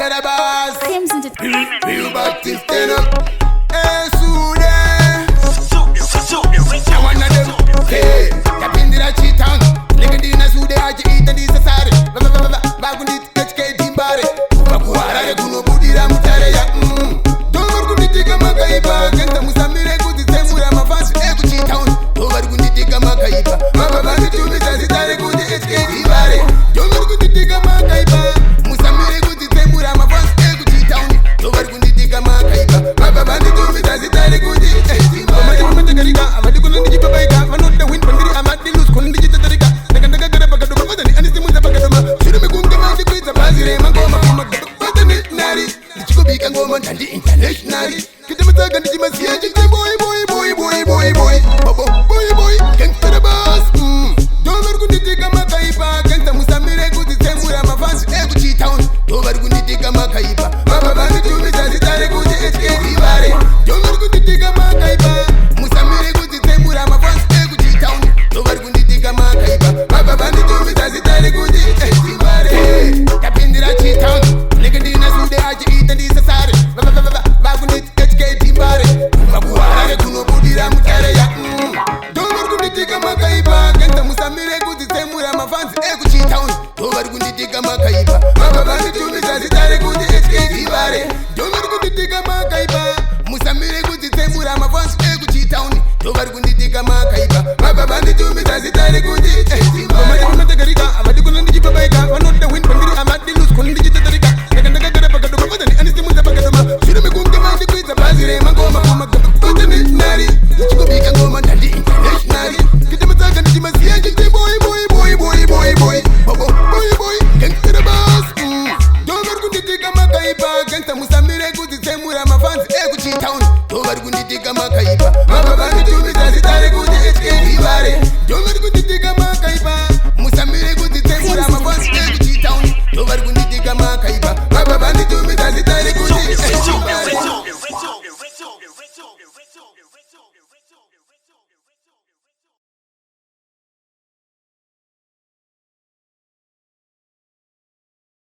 the boss. Sims Entertainment. Real bad things stand up. Hey, Sude. I want them. Hey, kapindi la chitan. Legendina Sude aji ita di sasare. Bagundi HK timbare. Bakuara de kuno budira mutare ya. Domar kundi tika makaiba. Kenta musamire kuti semura mafansi. Egu chitan. Domar kundi tika makaiba. Baba bandi tumi sasitare kuti HK timbare. Domar kundi tika makaiba. Musamire kuti semura mafansi. Egu chitan. Domar kundi tika makaiba. Baba bandi tumi sasitare kuti HK timbare. Amadi kuno ndi jibabaika. Mano the wind pandiri amadi lose kuno ndi jitatarika. Naga gara baka doma badani anisi munza baka doma. Shuru me kunga mandi kuita bazire mangoma kuma badani nari. Lichiko bika ngoma ndandi internationally. Kita mataga ndi jimasiya jite boy boy boy boy boy boy. Bobo boy boy gangsta the boss. Domar kundi tika makaiba. Gangsta musamire kuti semura mafansi egu chitown. Domar kundi tika makaiba. Baba bandi tumi sasitare kuti HK Dibare. Domar kundi tika makaiba. Musamire kuti semura mafansi egu chitown. Domar kundi tika makaiba. Baba bandi tumi sasitare kuti HK Dibare. Kapindira chitown. Legendina Sude aji ita di sasare. Bagundi HK Dibare. Bakuara de kuno budira mutare ya. Domar kundi tika makaiba. Gangsta musamire kuti semura mafansi egu chitown. Domar kundi tika makaiba. Baba bandi tumi sasitare kuti HK Dibare. Domar kundi tika makaiba. Musamire kuti semura mafansi egu chitown. Domar kundi tika makaiba. Baba bandi tumi sasitare kuti HK Dibare. Amadi matagarika. Amadi kuno ndi jibabaika. Mano the wind pandiri amadi lose kuno ndi jitatarika. Naga gara baka doma badani anisi munza baka doma. Shuru me kunga mandi kuita bazire mangoma kuma badani nari. Lichiko bika ngoma ndandi internationally. Kita mataga ndi jimasiya jite boy boy boy boy boy boy. Bobo boy boy gangsta the boss. Domar kundi tika makaiba. Gangsta musamire kuti semura mafansi egu chitown. Domar kundi tika makaiba. Baba bandi tumi sasitare kuti HK Dibare. Domar kundi tika makaiba.